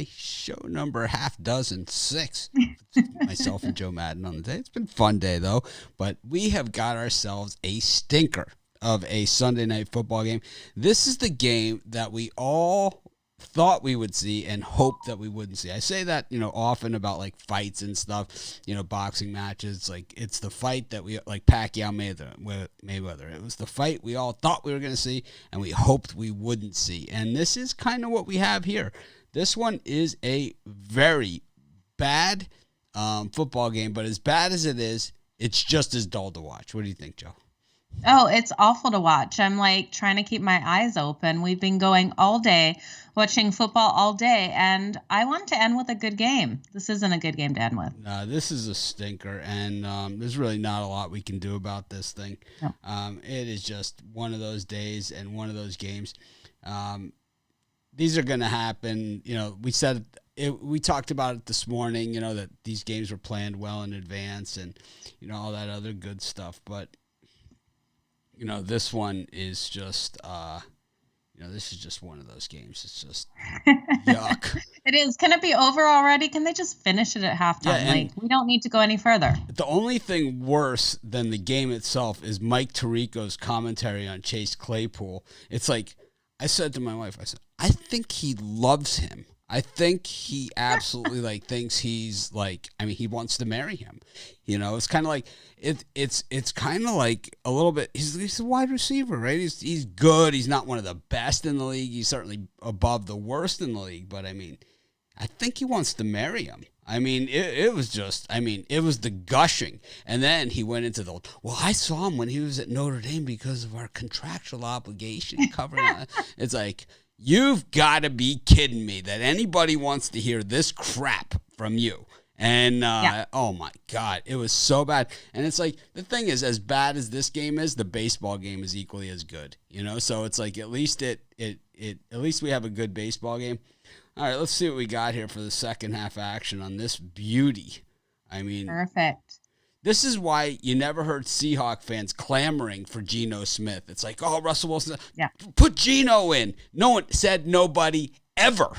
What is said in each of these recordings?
Show number half dozen, six. Myself and Joe Madden on the day. It's been a fun day, though. But we have got ourselves a stinker of a Sunday night football game. This is the game that we all thought we would see and hoped that we wouldn't see. I say that, often about like fights and stuff, boxing matches. Like it's the fight that we like Pacquiao Mayweather. It was the fight we all thought we were going to see and we hoped we wouldn't see. And this is kind of what we have here. This one is a very bad football game, but as bad as it is, it's just as dull to watch. What do you think, Joe? Oh, it's awful to watch. I'm like trying to keep my eyes open. We've been going all day, watching football all day, and I want to end with a good game. This isn't a good game to end with. No, this is a stinker, and there's really not a lot we can do about this thing. No. It is just one of those days and one of those games. These are going to happen. We talked about it this morning, that these games were planned well in advance and, all that other good stuff. But, this one is just, this is just one of those games. It's just yuck. It is. Can it be over already? Can they just finish it at halftime? Yeah, we don't need to go any further. The only thing worse than the game itself is Mike Tirico's commentary on Chase Claypool. It's like, I said to my wife, I think he loves him. I think he absolutely thinks he's he wants to marry him. It's kind of like it's kind of like a little bit. He's a wide receiver, right? He's good. He's not one of the best in the league. He's certainly above the worst in the league. But I think he wants to marry him. It was the gushing. And then he went into I saw him when he was at Notre Dame because of our contractual obligation covering that. It's like, you've got to be kidding me that anybody wants to hear this crap from you. And, Oh my God, it was so bad. And it's like, the thing is, as bad as this game is, the baseball game is equally as good, So it's like, at least at least we have a good baseball game. All right, let's see what we got here for the second half action on this beauty. Perfect. This is why you never heard Seahawks fans clamoring for Geno Smith. It's like, oh, Russell Wilson, put Geno in. No one said nobody ever.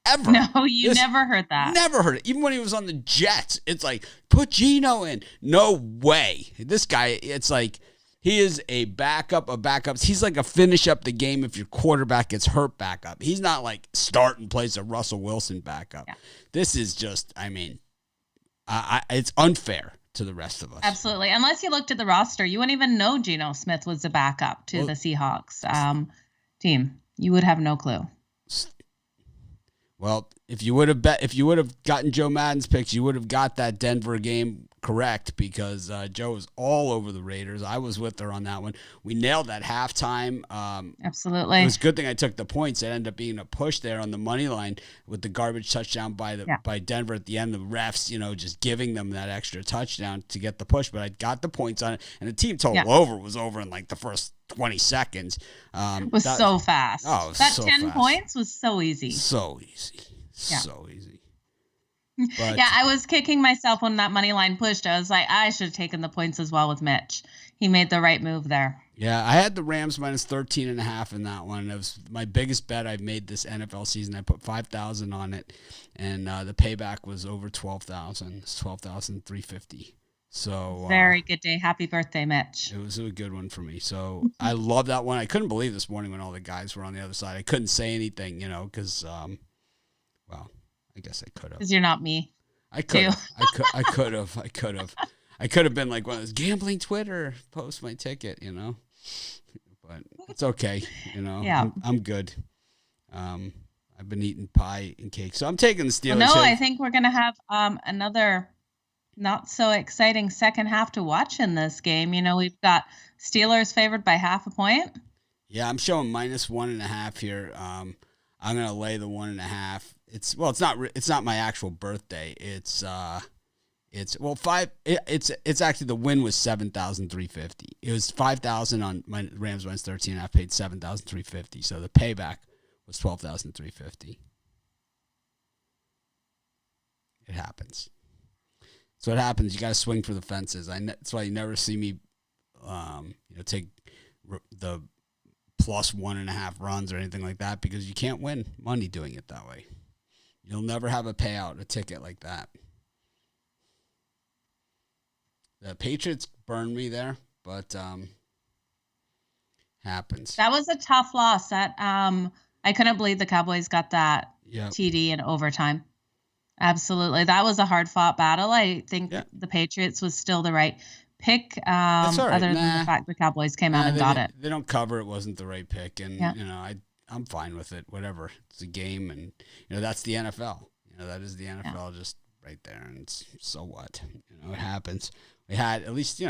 No, never heard that. Never heard it. Even when he was on the Jets, it's like, put Geno in. No way. This guy, it's like, he is a backup of backups. He's like a finish up the game if your quarterback gets hurt backup. He's not like start in place of Russell Wilson backup. Yeah. This is just, it's unfair to the rest of us. Absolutely. Unless you looked at the roster, you wouldn't even know Geno Smith was a backup to the Seahawks team. You would have no clue. Well, if you would have gotten Joe Madden's picks, you would have got that Denver game correct because Joe was all over the Raiders. I was with her on that one. We nailed that halftime. Absolutely. It was a good thing I took the points. It ended up being a push there on the money line with the garbage touchdown by Denver at the end. The refs, just giving them that extra touchdown to get the push. But I got the points on it, and the team total was over in like the first 20 seconds. It was so fast. Oh, it was that so 10 fast. Points was so easy. So easy. Yeah. So easy. But, I was kicking myself when that money line pushed. I was like, I should have taken the points as well with Mitch. He made the right move there. Yeah, I had the Rams minus 13.5 in that one. It was my biggest bet I've made this NFL season. I put $5,000 on it, and the payback was over $12,000. It's $12,350. So very good day. Happy birthday, Mitch. It was a good one for me. So I love that one. I couldn't believe this morning when all the guys were on the other side. I couldn't say anything, because, I guess I could have. Because you're not me. I could have. I could have. I could have been like one of those gambling Twitter, post my ticket, But it's okay, Yeah. I'm good. I've been eating pie and cake, so I'm taking the Steelers. Well, no, I think we're gonna have another not so exciting second half to watch in this game. We've got Steelers favored by half a point. Yeah, I'm showing minus 1.5 here. I'm gonna lay the 1.5. It's not my actual birthday. It's actually the win was 7,350. It was 5,000 on my Rams minus 13. I paid 7,350. So the payback was 12,350. It happens. So what happens? You got to swing for the fences. That's why you never see me, take the plus 1.5 runs or anything like that because you can't win money doing it that way. You'll never have a payout, a ticket like that. The Patriots burned me there, but happens. That was a tough loss. That I couldn't believe the Cowboys got that Yep. TD in overtime. Absolutely. That was a hard-fought battle. I think the Patriots was still the right pick, That's all right. other than the fact the Cowboys came out and got it. They don't cover. It wasn't the right pick, and I'm fine with it. Whatever. It's a game, and that's the NFL. That is the NFL, just right there. And so what? It happens. We had at least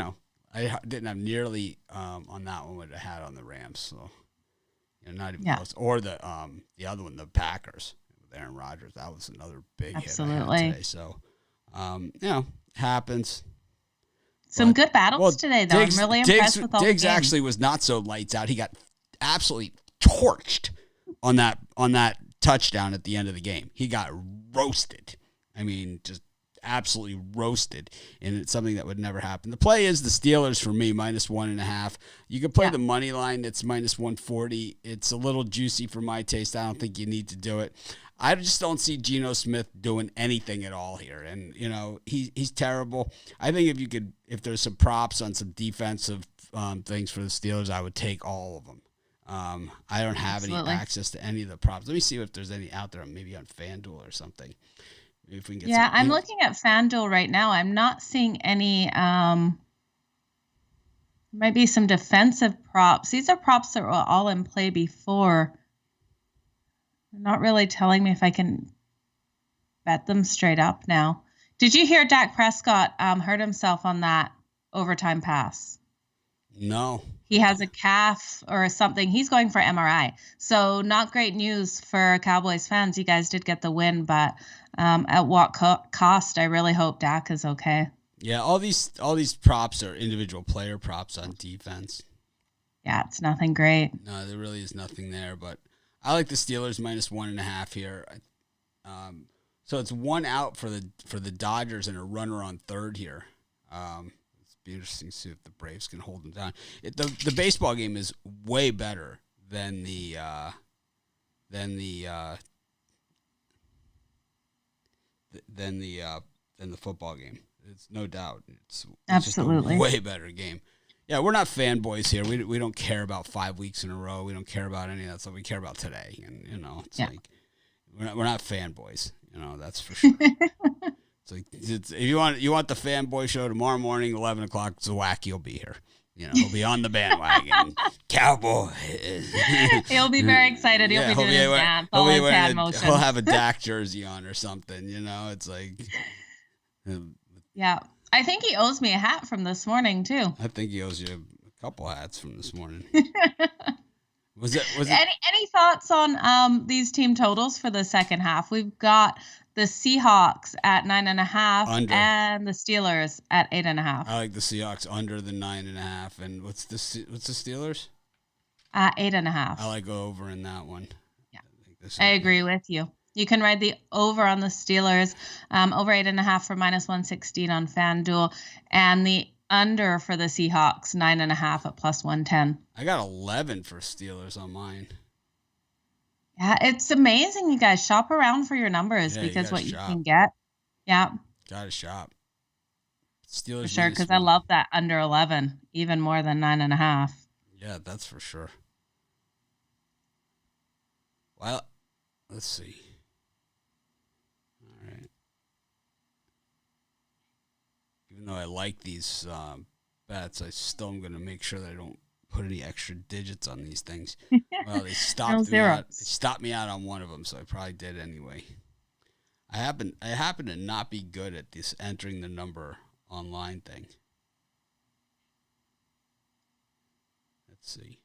I didn't have nearly on that one what I had on the Rams. So not even close. Or the other one, the Packers. Aaron Rodgers. That was another big hit I had today. So, happens. Some good battles today, though. I'm really impressed with all the games. Diggs actually was not so lights out. He got absolutely torched on that touchdown at the end of the game. He got roasted. I mean, just absolutely roasted, and it's something that would never happen. The play is the Steelers for me, -1.5. You could play the money line. It's -140. It's a little juicy for my taste. I don't think you need to do it. I just don't see Geno Smith doing anything at all here, and he's terrible. I think if there's some props on some defensive things for the Steelers, I would take all of them. I don't have any access to any of the props. Let me see if there's any out there, maybe on FanDuel or something. If we can get I'm looking at FanDuel right now. I'm not seeing any. Might be some defensive props. These are props that were all in play before. They're not really telling me if I can bet them straight up now. Did you hear Dak Prescott hurt himself on that overtime pass? No. He has a calf or something. He's going for MRI. So not great news for Cowboys fans. You guys did get the win, but at what cost? I really hope Dak is okay. Yeah, all these props are individual player props on defense. Yeah, it's nothing great. No, there really is nothing there, but I like the Steelers -1.5 here. So it's one out for the Dodgers and a runner on third here. It's be interesting to see if the Braves can hold them down. The baseball game is way better than the football game. It's no doubt. It's absolutely just a way better game. Yeah, we're not fanboys here. We don't care about 5 weeks in a row. We don't care about any of that stuff. We care about today, and it's like we're not fanboys. That's for sure. If you want the fanboy show tomorrow morning, 11 o'clock, Zawacki will be here. He'll be on the bandwagon. Cowboy. He'll be very excited. He'll be doing his dance, all his hand motions. He'll have a Dak jersey on or something. It's like. Yeah. I think he owes me a hat from this morning, too. I think he owes you a couple hats from this morning. Was it? Any thoughts on these team totals for the second half? We've got the Seahawks at 9.5 and the Steelers at 8.5. I like the Seahawks under the 9.5. And what's the Steelers? 8.5. I like over in that one. Yeah, I agree with you. You can ride the over on the Steelers, over 8.5 for -116 on FanDuel, and the under for the Seahawks, 9.5 at +110. I got 11 for Steelers on mine. Yeah, it's amazing. You guys shop around for your numbers because what you can get. Yeah. Gotta shop. Steelers. For sure, because I love that under 11, even more than 9.5. Yeah, that's for sure. Well, let's see. All right. Even though I like these bets, I still am going to make sure that I don't put any extra digits on these things. Well, they stopped me out. They stopped me out on one of them, so I probably did anyway. I happen to not be good at this entering the number online thing. Let's see.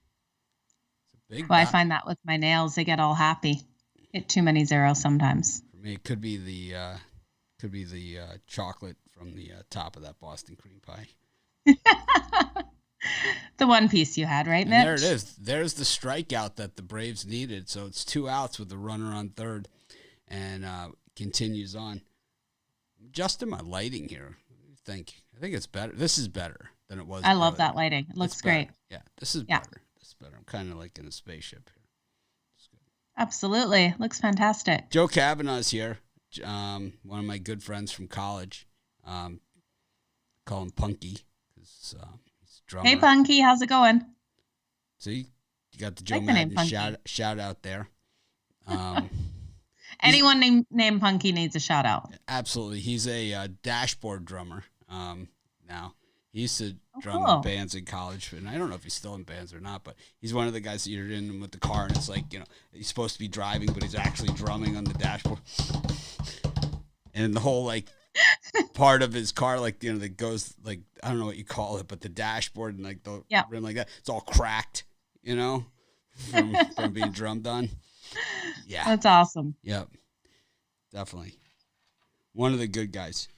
I find that with my nails, they get all happy. Hit too many zeros sometimes. For me, it could be the chocolate from the top of that Boston cream pie. The one piece you had, right, Mitch? And there it is. There's the strikeout that the Braves needed. So it's 2 outs with the runner on third, and continues on. I'm adjusting my lighting here. What do you think? I think it's better. This is better than it was. I love that lighting. It looks great. Yeah, this is better. This is better. I'm kind of like in a spaceship here. Absolutely. Looks fantastic. Joe Kavanaugh's here. One of my good friends from college. Call him Punky because he's a drummer. Hey, Punky. How's it going? See, you got the Joe Like the name Madden Punky. shout out there. Anyone named Punky needs a shout out. Absolutely. He's a dashboard drummer now. He used to drum cool. in bands in college, and I don't know if he's still in bands or not, but he's one of the guys that you're in with the car, and it's like, he's supposed to be driving, but he's actually drumming on the dashboard. And the whole, like, part of his car, like, that goes, like, I don't know what you call it, but the dashboard and, like, the rim like that, it's all cracked, from being drummed on. Yeah. That's awesome. Yep. Definitely. One of the good guys.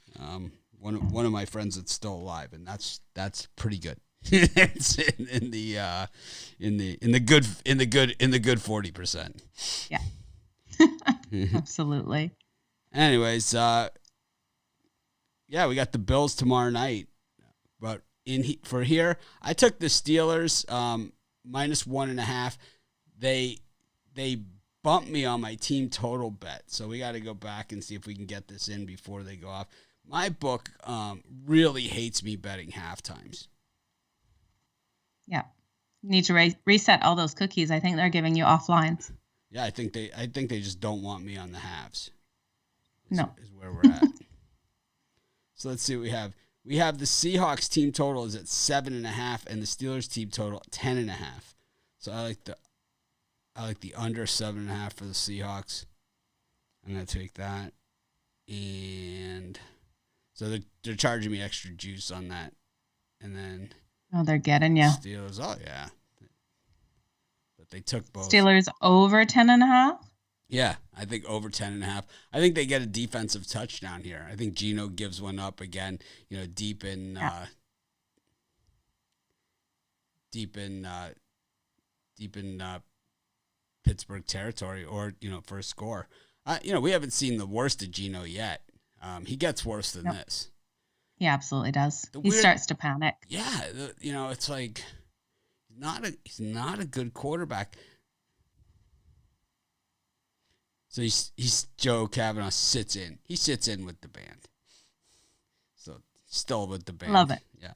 One of my friends that's still alive, and that's pretty good. It's in the good 40%. Yeah. Absolutely. Anyways, we got the Bills tomorrow night, but for here, I took the Steelers -1.5. They bumped me on my team total bet, so we got to go back and see if we can get this in before they go off. My book really hates me betting halftimes. Yeah, you need to reset all those cookies. I think they're giving you offlines. Yeah, I think they just don't want me on the halves. Is where we're at. So let's see what we have. We have the Seahawks team total is at 7.5, and the Steelers team total at 10.5. So I like the under 7.5 for the Seahawks. I'm gonna take that, and so they're charging me extra juice on that, and then they're getting you. Steelers. Oh yeah, but they took both. Steelers over 10.5. Yeah, I think over 10.5. I think they get a defensive touchdown here. I think Geno gives one up again. Deep in Pittsburgh territory, or for a score. We haven't seen the worst of Geno yet. He gets worse than this. He absolutely does. He starts to panic. Yeah, it's like he's not a good quarterback. So he's Joe Kavanaugh sits in. He sits in with the band. So still with the band. Love it. Yeah.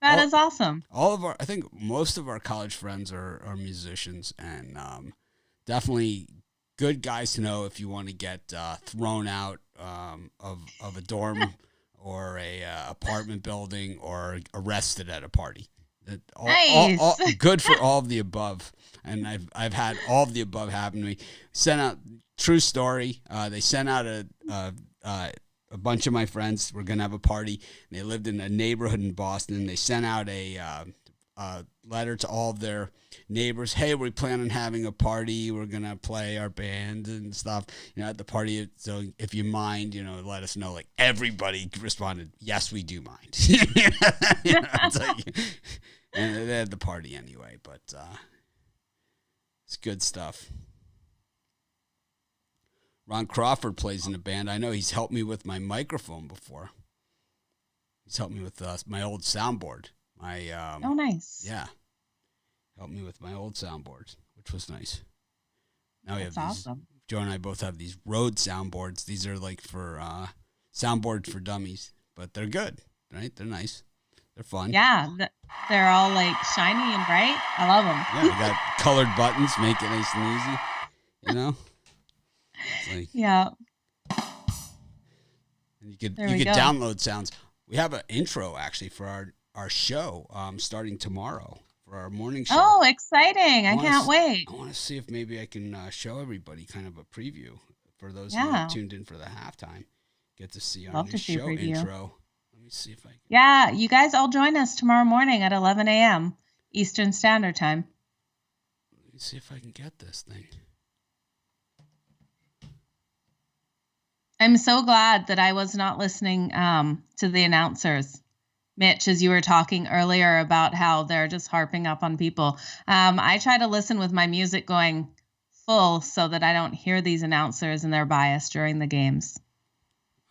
That is awesome. I think most of our college friends are musicians, and definitely good guys to know if you want to get thrown out of a dorm or a apartment building or arrested at a party. Nice. All good for all of the above, and I've had all of the above happen to me. Sent out true story. They sent out a bunch of my friends were gonna have a party. And they lived in a neighborhood in Boston. They sent out a letter to all of their neighbors. Hey, we plan on having a party. We're gonna play our band and stuff. At the party. So if you mind, let us know. Like everybody responded, yes, we do mind. And they had the party anyway, but it's good stuff. Ron Crawford plays in a band. I know he's helped me with my microphone before. He's helped me with my old soundboard. Oh, nice. Yeah. Helped me with my old soundboard, which was nice. Now we have That's these. awesome. Joe and I both have these Rode soundboards. These are like for soundboards for dummies, but they're good, right? They're nice. They're fun. Yeah, they're all like shiny and bright. I love them. Yeah, we got colored buttons, make it nice and easy. It's like, yeah. And you could There you we could go. download sounds. We have an intro actually for our show starting tomorrow for our morning show. Oh, exciting! I can't wait. I want to see if maybe I can show everybody kind of a preview for those who are tuned in for the halftime. Get to see our new show intro. Let me see if I can. Yeah, you guys all join us tomorrow morning at 11 a.m. Eastern Standard Time. Let me see if I can get this thing. I'm so glad that I was not listening to the announcers, Mitch, as you were talking earlier about how they're just harping up on people. I try to listen with my music going full so that I don't hear these announcers and their bias during the games.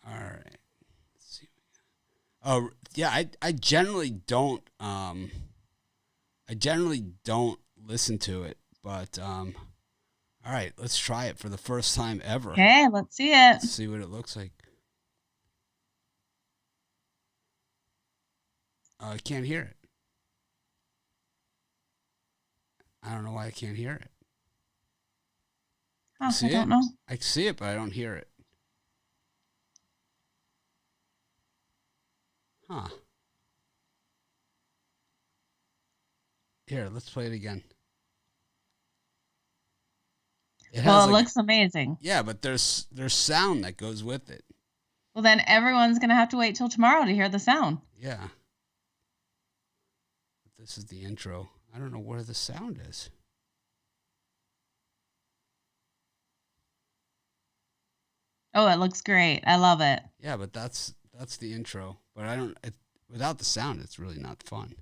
All right. Let's see. Oh, yeah, I generally don't listen to it, but All right, let's try it for the first time ever. Okay, let's see it. Let's see what it looks like. I can't hear it. I don't know why I can't hear it. Oh, I don't know. I see it, but I don't hear it. Huh. Here, let's play it again. It looks amazing. Yeah, but there's sound that goes with it. Well, then everyone's going to have to wait till tomorrow to hear the sound. Yeah. But this is the intro. I don't know where the sound is. Oh, it looks great. I love it. Yeah, but that's the intro. But without the sound, it's really not fun.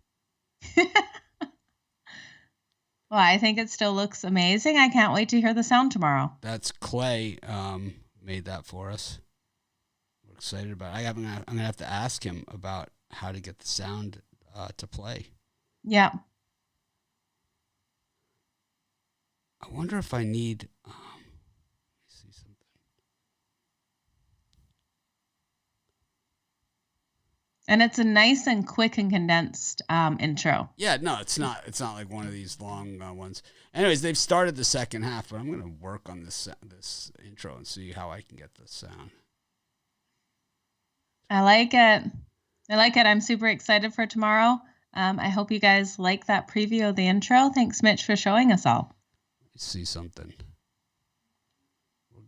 Well, I think it still looks amazing. I can't wait to hear the sound tomorrow. That's Clay made that for us. We're excited about it. I'm gonna have to ask him about how to get the sound to play. Yeah. I wonder if I need. Let me see something. And it's a nice and quick and condensed intro. Yeah, no, it's not. It's not like one of these long ones. Anyways, they've started the second half, but I'm going to work on this intro and see how I can get the sound. I like it. I'm super excited for tomorrow. I hope you guys like that preview of the intro. Thanks, Mitch, for showing us all. Let's see something. We're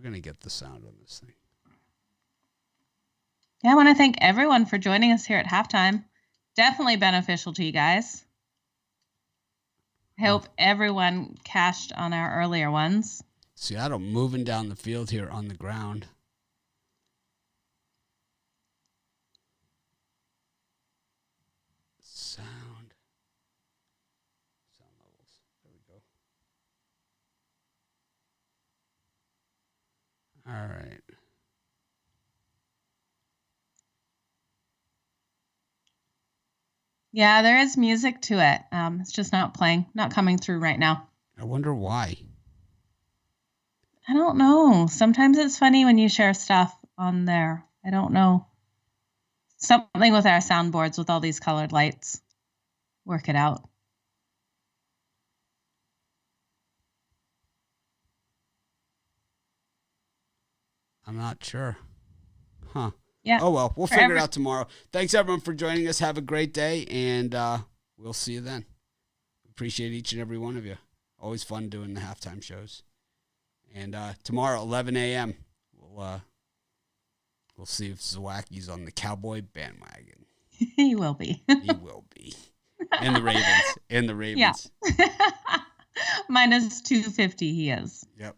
gonna get the sound on this thing. Yeah, I want to thank everyone for joining us here at halftime. Definitely beneficial to you guys. I hope everyone cashed on our earlier ones. Seattle moving down the field here on the ground. Sound levels. There we go. All right. Yeah, there is music to it. It's just not coming through right now. I wonder why. I don't know. Sometimes it's funny when you share stuff on there. I don't know. Something with our soundboards with all these colored lights. Work it out. I'm not sure. Huh. Yeah. Oh, well, we'll figure it out tomorrow. Thanks, everyone, for joining us. Have a great day, and we'll see you then. Appreciate each and every one of you. Always fun doing the halftime shows. And tomorrow, 11 a.m., we'll see if Zawacki's on the Cowboy bandwagon. He will be. He will be. And the Ravens. Yeah. -250 he is. Yep.